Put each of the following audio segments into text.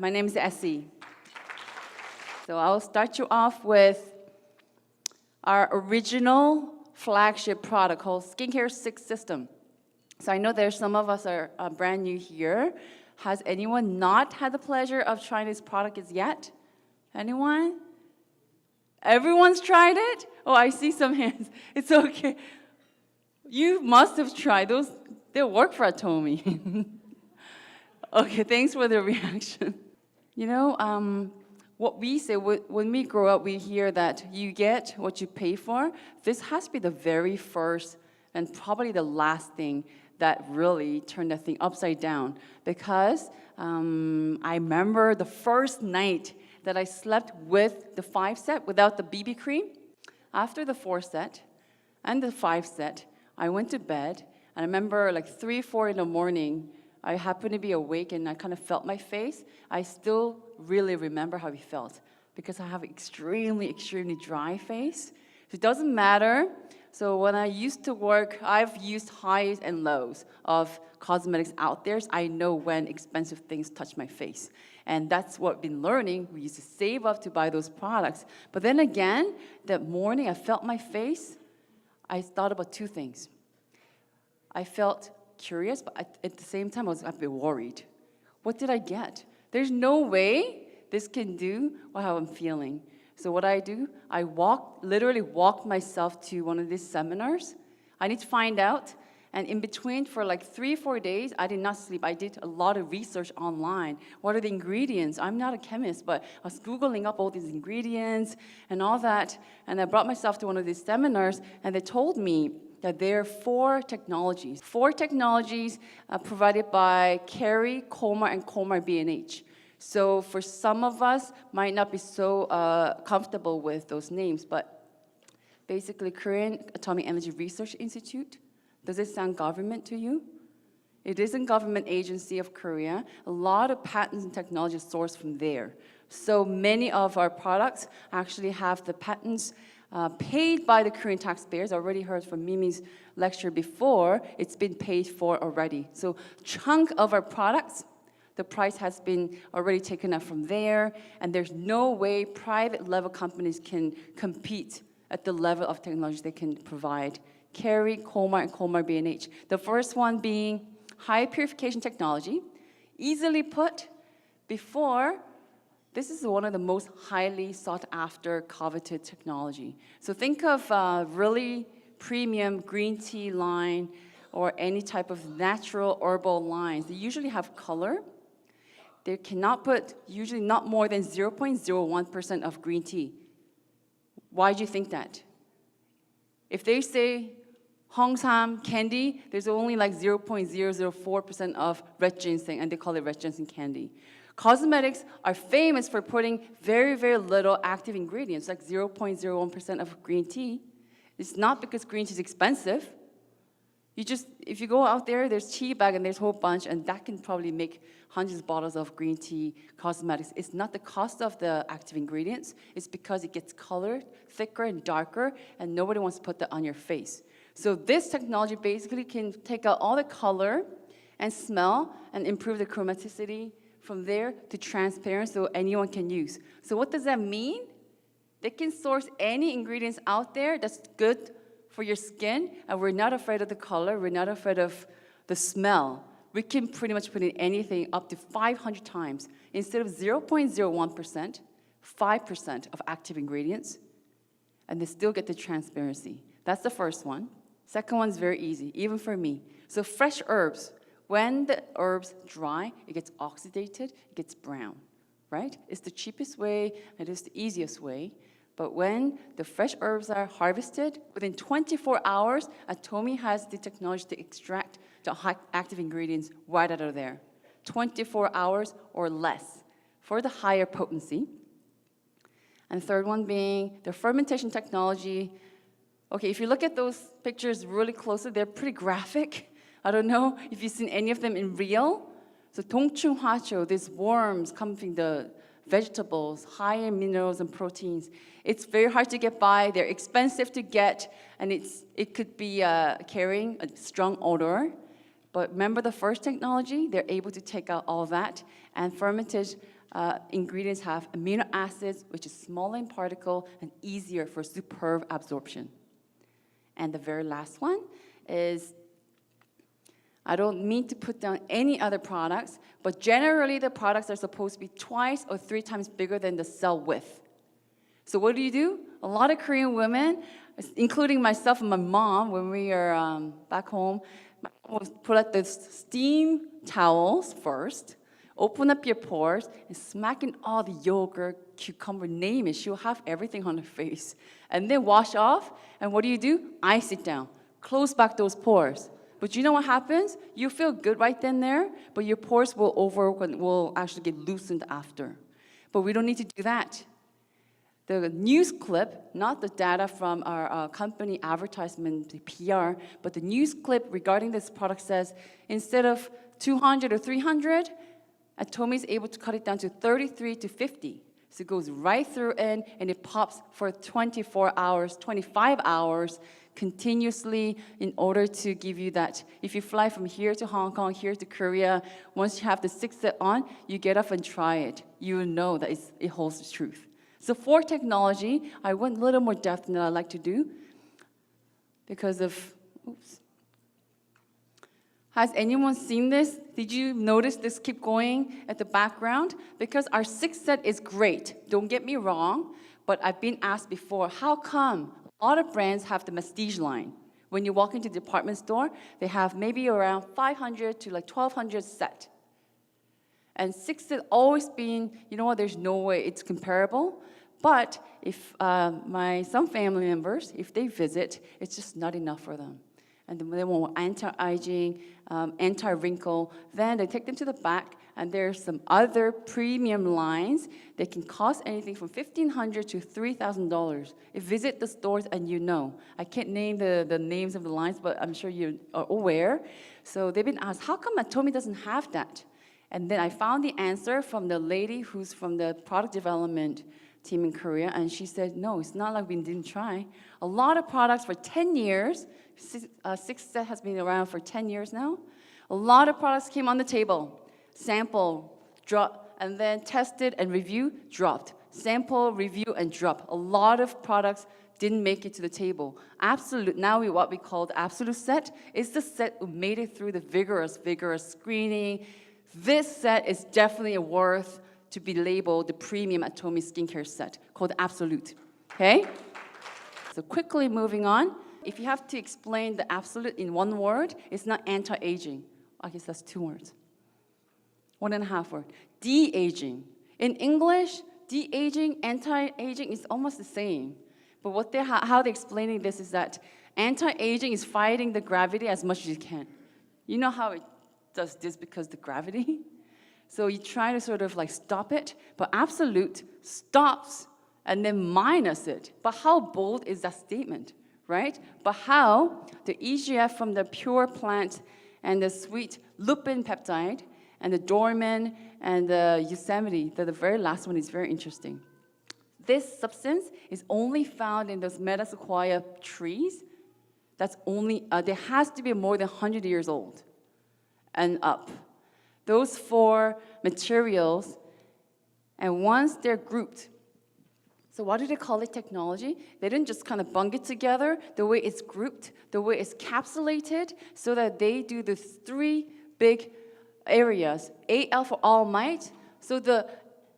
My name is Essie. So I'll start you off with our original flagship product called Skincare 6 System. So I know there's some of us are brand new here. Has anyone not had the pleasure of trying this product as yet? Anyone? Everyone's tried it? Oh, I see some hands. It's okay. You must have tried those. They work for Atomy. Okay, thanks for the reaction. You know, what we say, when we grow up, we hear that you get what you pay for. This has to be the very first and probably the last thing that really turned that thing upside down. Because I remember the first night that I slept with the 5 set without the BB cream. After the 4 set and the 5 set, I went to bed. And I remember like 3, 4 in the morning, I happened to be awake and I kind of felt my face. I still really remember how it felt because I have extremely, extremely dry face. So it doesn't matter. So when I used to work, I've used highs and lows of cosmetics out there. So I know when expensive things touch my face. And that's what I've been learning. We used to save up to buy those products. But then again, that morning I felt my face. I thought about 2 things. I felt curious, but at the same time, I was a bit worried. What did I get? There's no way this can do how I'm feeling. So what I do, I literally walked myself to one of these seminars. I need to find out. And in between, for like 3, 4 days, I did not sleep. I did a lot of research online. What are the ingredients? I'm not a chemist, but I was Googling up all these ingredients and all that. And I brought myself to one of these seminars, and they told me that there are 4 technologies. 4 technologies provided by Carey, Colmar, and Colmar B&H. So for some of us, might not be so comfortable with those names, but basically Korean Atomic Energy Research Institute. Does it sound government to you? It is a government agency of Korea. A lot of patents and technology sourced from there. So many of our products actually have the patents paid by the Korean taxpayers. I already heard from Mimi's lecture before. It's been paid for already. So chunk of our products, the price has been already taken up from there, and there's no way private level companies can compete at the level of technology they can provide. Carey, Colmar, and Colmar B&H. The first one being high purification technology. Easily put, before, this is one of the most highly sought after coveted technology. So think of really premium green tea line or any type of natural herbal lines. They usually have color. They cannot put usually not more than 0.01% of green tea. Why do you think that? If they say Hongsam candy, there's only like 0.004% of red ginseng, and they call it red ginseng candy. Cosmetics are famous for putting very, very little active ingredients, like 0.01% of green tea. It's not because green tea is expensive. If you go out there, there's tea bag and there's a whole bunch, and that can probably make hundreds of bottles of green tea cosmetics. It's not the cost of the active ingredients. It's because it gets colored, thicker and darker, and nobody wants to put that on your face. So this technology basically can take out all the color and smell and improve the chromaticity from there to transparent so anyone can use. So what does that mean? They can source any ingredients out there that's good for your skin, and we're not afraid of the color, we're not afraid of the smell. We can pretty much put in anything up to 500 times. Instead of 0.01%, 5% of active ingredients, and they still get the transparency. That's the first one. Second one's very easy, even for me. So fresh herbs. When the herbs dry, it gets oxidated, it gets brown, right? It's the cheapest way, it is the easiest way. But when the fresh herbs are harvested, within 24 hours, Atomy has the technology to extract the active ingredients right out of there. 24 hours or less for the higher potency. And the third one being the fermentation technology. Okay, if you look at those pictures really closely, they're pretty graphic. I don't know if you've seen any of them in real. So 동충 화초, these worms come from the vegetables, high in minerals and proteins. It's very hard to get by. They're expensive to get, and it could be carrying a strong odor. But remember the first technology? They're able to take out all that and fermented ingredients have amino acids, which is smaller in particle and easier for superb absorption. And the very last one is, I don't mean to put down any other products, but generally the products are supposed to be 2 or 3 times bigger than the cell width. So what do? A lot of Korean women, including myself and my mom, when we are back home, we'll put out the steam towels first, open up your pores, and smack in all the yogurt, cucumber, name it. She'll have everything on her face. And then wash off, and what do? Ice it down. Close back those pores. But you know what happens? You feel good right then there, but your pores will actually get loosened after. But we don't need to do that. The news clip, not the data from our company advertisement, the PR, but the news clip regarding this product says, instead of 200 or 300, Atomy is able to cut it down to 33 to 50. So it goes right through in, and it pops for 24 hours, 25 hours, continuously in order to give you that. If you fly from here to Hong Kong, here to Korea, once you have the 6 set on, you get up and try it. You will know that it holds the truth. So for technology, I went a little more depth than I like to do because of, oops. Has anyone seen this? Did you notice this keep going at the background? Because our 6 set is great, don't get me wrong, but I've been asked before, how come a lot of brands have the Mastige line? When you walk into the department store, they have maybe around 500 to like 1,200 set. And 6 set always been, you know what, there's no way it's comparable. But if some family members, if they visit, it's just not enough for them. And then they want anti-aging, anti-wrinkle. Then they take them to the back, and there's some other premium lines that can cost anything from $1,500 to $3,000. You visit the stores and you know. I can't name the names of the lines, but I'm sure you are aware. So they've been asked, how come Atomy doesn't have that? And then I found the answer from the lady who's from the product development team in Korea, and she said, no, it's not like we didn't try. A lot of products for 10 years, 6 set has been around for 10 years now. A lot of products came on the table. Sample, drop, and then tested and review, dropped. Sample, review, and drop. A lot of products didn't make it to the table. Absolute, now what we call the absolute set is the set who made it through the vigorous screening. This set is definitely worth to be labeled the premium Atomy skincare set called Absolute, okay? So quickly moving on. If you have to explain the Absolute in one word, it's not anti-aging. I guess that's 2 words. 1.5 word. De-aging. In English, de-aging, anti-aging is almost the same. But how they're explaining this is that anti-aging is fighting the gravity as much as you can. You know how it does this because the gravity? So you try to sort of like stop it, but Absolute stops and then minus it. But how bold is that statement, right? But how the EGF from the pure plant and the sweet lupin peptide and the dorman and the Yosemite, the very last one is very interesting. This substance is only found in those metasequoia trees. That's only, there has to be more than 100 years old and up. Those 4 materials, and once they're grouped, so what do they call it technology? They didn't just kind of bung it together, the way it's grouped, the way it's capsulated, so that they do the 3 big areas. AL for all might, so the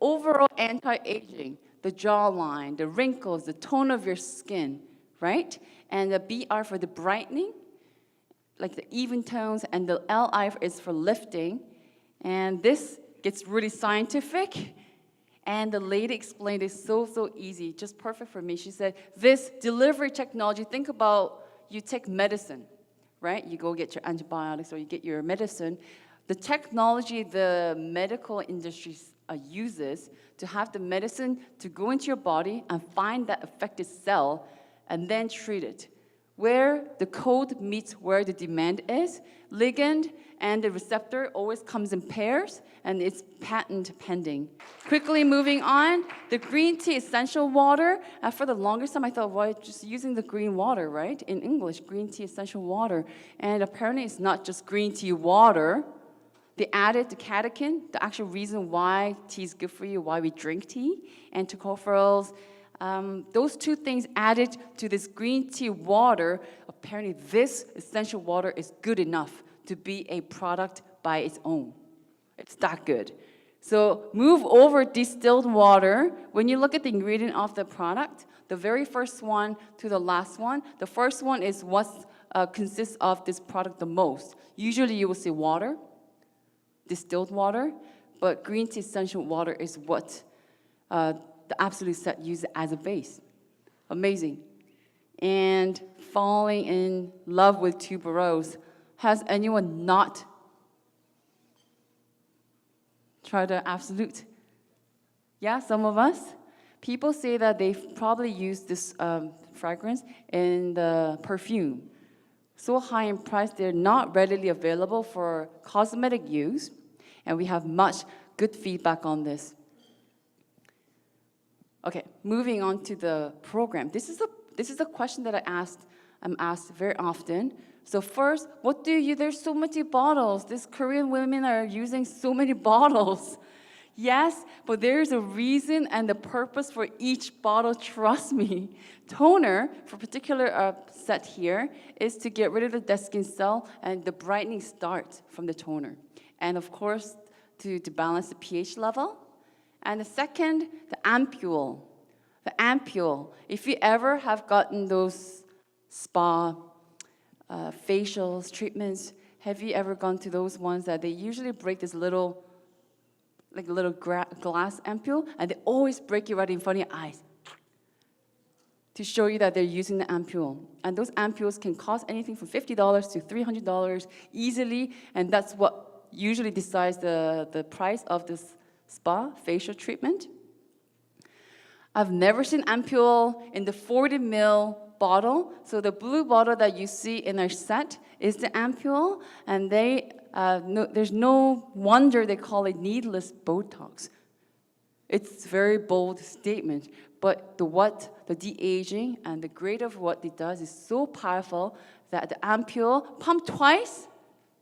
overall anti-aging, the jawline, the wrinkles, the tone of your skin, right? And the BR for the brightening, like the even tones, and the LI is for lifting. And this gets really scientific. And the lady explained it so easy, just perfect for me. She said, this delivery technology, think about you take medicine, right? You go get your antibiotics or you get your medicine. The technology the medical industry uses to have the medicine to go into your body and find that affected cell and then treat it. Where the code meets where the demand is, ligand and the receptor always comes in pairs, and it's patent pending. Quickly moving on, the green tea essential water. For the longest time, I thought, well, just using the green water, right? In English, green tea essential water. And apparently, it's not just green tea water. They added the catechin, the actual reason why tea is good for you, why we drink tea, and tocopherols. Those two things added to this green tea water, apparently this essential water is good enough to be a product by its own. It's that good. So move over distilled water. When you look at the ingredient of the product, the very first one to the last one, the first one is what consists of this product the most. Usually you will see water, distilled water, but green tea essential water is what the absolute set uses as a base. Amazing. And falling in love with tuberose. Has anyone not tried the absolute? Yeah, some of us. People say that they've probably used this fragrance in the perfume. So high in price, they're not readily available for cosmetic use, and we have much good feedback on this. Okay, moving on to the program. This is a question that I'm asked very often. So first, what do you, there's so many bottles. These Korean women are using so many bottles. Yes, but there's a reason and the purpose for each bottle, trust me. Toner, for particular set here, is to get rid of the dead skin cell, and the brightening starts from the toner. And of course, to balance the pH level. And the second, the ampule. The ampule, if you ever have gotten those spa facials, treatments, have you ever gone to those ones that they usually break this little, like a little glass ampule, and they always break it right in front of your eyes to show you that they're using the ampule. And those ampules can cost anything from $50 to $300 easily, and that's what usually decides the price of this spa facial treatment. I've never seen ampule in the 40 ml bottle. So the blue bottle that you see in our set is the ampule, and there's no wonder they call it needless Botox. It's a very bold statement, but the de-aging and the grade of what it does is so powerful that the ampule pump twice,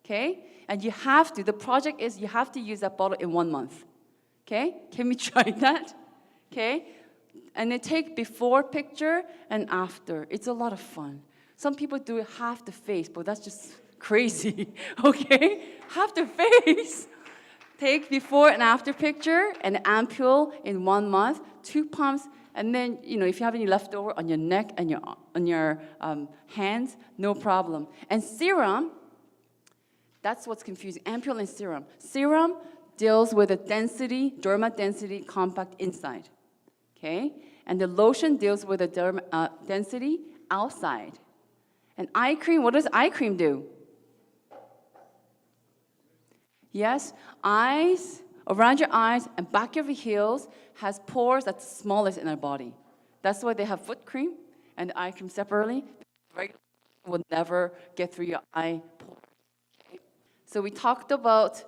okay? And the project is you have to use that bottle in 1 month, okay? Can we try that, okay? And they take before picture and after. It's a lot of fun. Some people do it half the face, but that's just crazy, okay? Half the face. Take before and after picture and ampule in 1 month, 2 pumps, and then, if you have any leftover on your neck and on your hands, no problem. And serum, that's what's confusing, ampule and serum. Serum deals with the density, derma density compact inside, okay? And the lotion deals with the derma density outside. And eye cream, what does eye cream do? Yes, eyes, around your eyes and back of your heels has pores that's the smallest in our body. That's why they have foot cream and eye cream separately. Regular will never get through your eye pore. Okay? So we talked about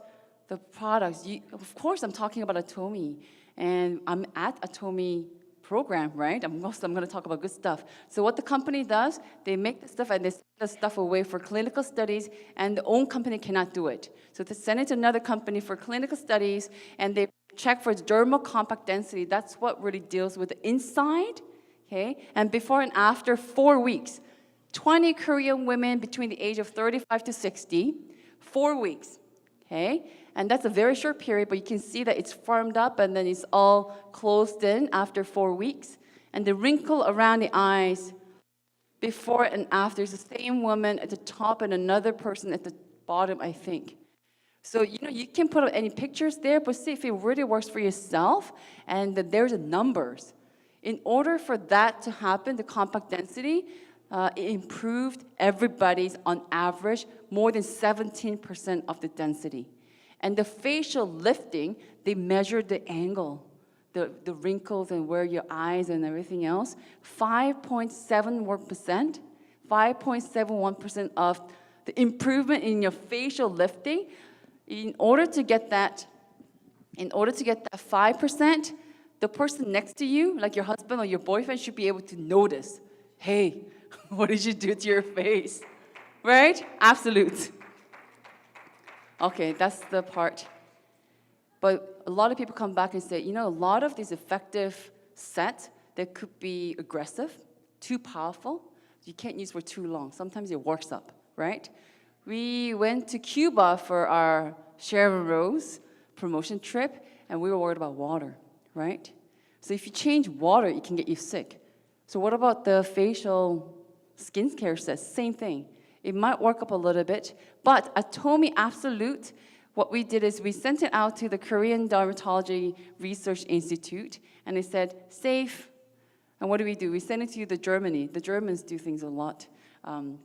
the products. Of course, I'm talking about Atomy, and I'm at Atomy program, right? I'm going to talk about good stuff. So what the company does, they make the stuff and they send the stuff away for clinical studies, and the own company cannot do it. So they send it to another company for clinical studies, and they check for dermal compact density. That's what really deals with the inside, okay? And before and after 4 weeks, 20 Korean women between the age of 35 to 60, 4 weeks, okay? And that's a very short period, but you can see that it's firmed up and then it's all closed in after 4 weeks. And the wrinkle around the eyes, before and after, is the same woman at the top and another person at the bottom, I think. So, you can put up any pictures there, but see if it really works for yourself, and that there's the numbers. In order for that to happen, the compact density, it improved everybody's, on average, more than 17% of the density. And the facial lifting, they measured the angle, the wrinkles and where your eyes and everything else. 5.71%, 5.71% of the improvement in your facial lifting. In order to get that 5%, the person next to you, like your husband or your boyfriend, should be able to notice, hey, what did you do to your face? Right? Absolute. Okay, that's the part. But a lot of people come back and say, you know, a lot of these effective sets, they could be aggressive, too powerful. You can't use for too long. Sometimes it works up, right? We went to Cuba for our Sharon Rose promotion trip, and we were worried about water, right? So if you change water, it can get you sick. So what about the facial skincare sets? Same thing. It might work up a little bit, but Atomy Absolute, what we did is we sent it out to the Korean Dermatology Research Institute, and they said, safe. And what do? We send it to Germany. The Germans do things a lot.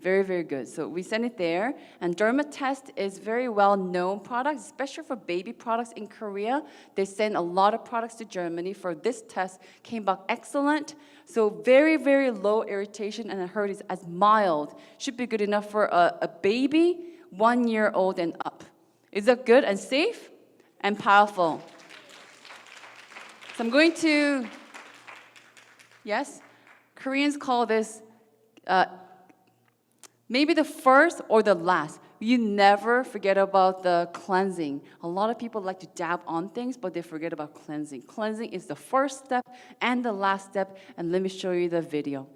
Very, very good. So we send it there, and Dermatest is very well-known product, especially for baby products in Korea. They send a lot of products to Germany for this test, came back excellent. So very, very low irritation, and I heard it's as mild. Should be good enough for a baby 1 year old and up. Is that good and safe and powerful? So I'm going to, yes, Koreans call this maybe the first or the last. You never forget about the cleansing. A lot of people like to dab on things, but they forget about cleansing. Cleansing is the first step and the last step, and let me show you the video.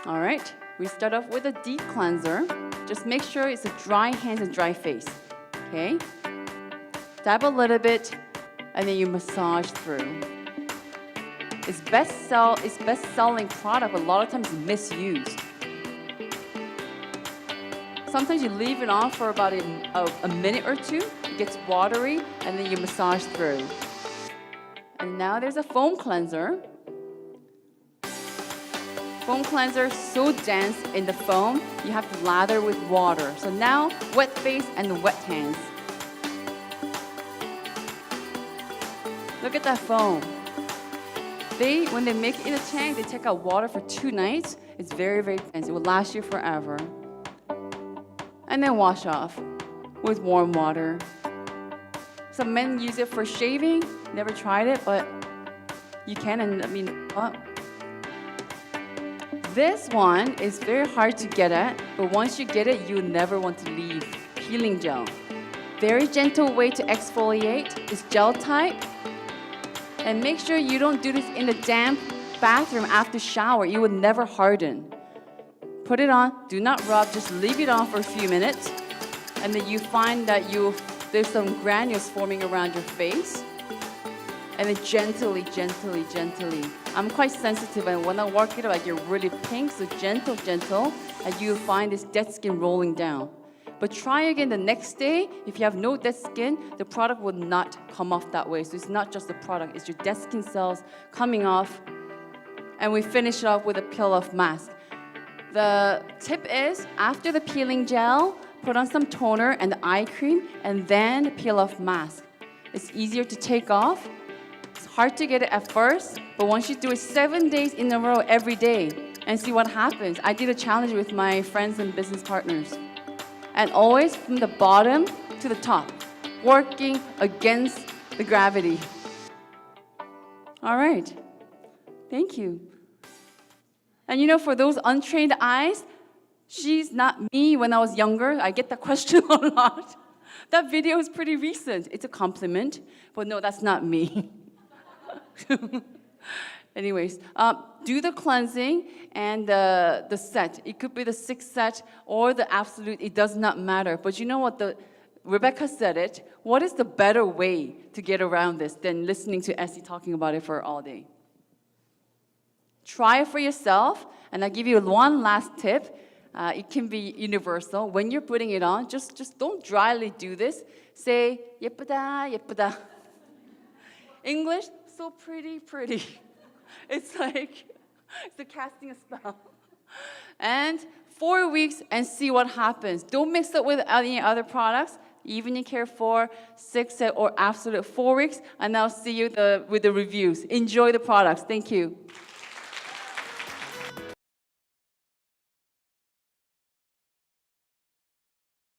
All right, we start off with a deep cleanser. Just make sure it's a dry hands and dry face, okay? Dab a little bit, and then you massage through. It's best-selling product, but a lot of times it's misused. Sometimes you leave it on for about a minute or two, it gets watery, and then you massage through. And now there's a foam cleanser. Foam cleanser so dense in the foam, you have to lather with water. So now, wet face and wet hands. Look at that foam. When they make it in a tank, they take out water for 2 nights. It's very, very dense. It will last you forever. And then wash off with warm water. Some men use it for shaving. Never tried it, but you can. And I mean, this one is very hard to get at, but once you get it, you'll never want to leave. Peeling gel. Very gentle way to exfoliate. It's gel type. And make sure you don't do this in a damp bathroom after shower. It will never harden. Put it on, do not rub, just leave it on for a few minutes. And then you find that there's some granules forming around your face. And then gently. I'm quite sensitive, and when I work it up, I get really pink, so gentle, and you'll find this dead skin rolling down. But try again the next day. If you have no dead skin, the product will not come off that way. So it's not just the product, it's your dead skin cells coming off. And we finish it off with a peel-off mask. The tip is, after the peeling gel, put on some toner and the eye cream, and then peel-off mask. It's easier to take off. It's hard to get it at first, but once you do it 7 days in a row every day and see what happens. I did a challenge with my friends and business partners. And always from the bottom to the top, working against the gravity. All right, thank you. And you know, for those untrained eyes, she's not me when I was younger. I get that question a lot. That video is pretty recent. It's a compliment, but no, that's not me. Anyways, do the cleansing and the set. It could be the 6 set or the absolute. It does not matter. But you know what? Rebecca said it. What is the better way to get around this than listening to Essie talking about it for all day? Try it for yourself. And I'll give you one last tip. It can be universal. When you're putting it on, just don't dryly do this. Say, 예쁘다, 예쁘다. English, so pretty, pretty. It's like, it's casting a spell. And 4 weeks and see what happens. Don't mix it with any other products. Evening Care 4, 6 set, or absolute 4 weeks. And I'll see you with the reviews. Enjoy the products. Thank you.